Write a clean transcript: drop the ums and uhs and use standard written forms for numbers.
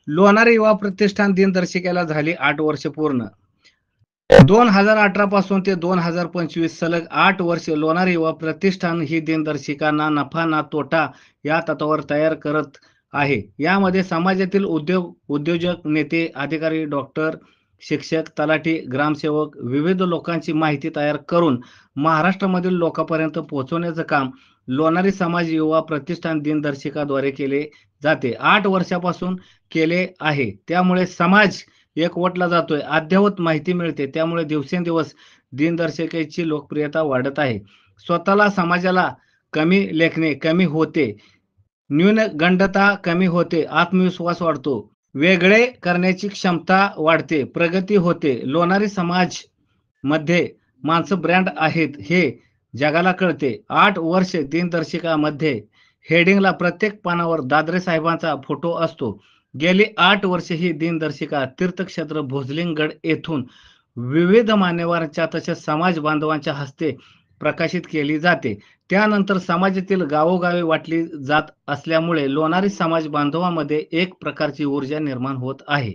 लोणारी युवा प्रतिष्ठान दिनदर्शिकेला झाली 8 वर्ष पूर्ण. 2018 पासून ते 2025 सलग 8 वर्षे लोणारी युवा प्रतिष्ठान ही दिनदर्शिका ना नफा ना तोटा या तत्वावर तयार करत आहे. यामध्ये समाजातील उद्योजक, नेते, अधिकारी, डॉक्टर, शिक्षक, तलाठी, ग्रामसेवक विविध लोकांची माहिती तयार करून महाराष्ट्रामधील लोकांपर्यंत पोहोचवण्याचं काम लोणारी समाज युवा प्रतिष्ठान दिनदर्शिकाद्वारे केले जाते. 8 वर्षापासून केले आहे. त्यामुळे समाज एकवटला जातोय, अद्ययावत माहिती मिळते. त्यामुळे दिवसेंदिवस दिनदर्शिकेची लोकप्रियता वाढत आहे. स्वतःला समाजाला कमी लेखणे कमी होते, न्यूनगंडता कमी होते, आत्मविश्वास वाढतो, वेगळे करण्याची क्षमता वाढते, प्रगती होते. लोणारी समाज मध्ये माणसं ब्रँड आहेत हे जगाला कळते. 8 वर्ष दिनदर्शिकामध्ये हेडिंगला प्रत्येक पानावर दादरे साहेबांचा फोटो असतो. गेली 8 वर्षे ही दिनदर्शिका तीर्थक्षेत्र भोजलिंगगड येथून विविध मान्यवरांच्या तसेच समाज बांधवांच्या हस्ते प्रकाशित केली जाते. त्यानंतर समाजातील गावोगावी वाटली जात असल्यामुळे लोणारी समाज बांधवांमध्ये एक प्रकारची ऊर्जा निर्माण होत आहे.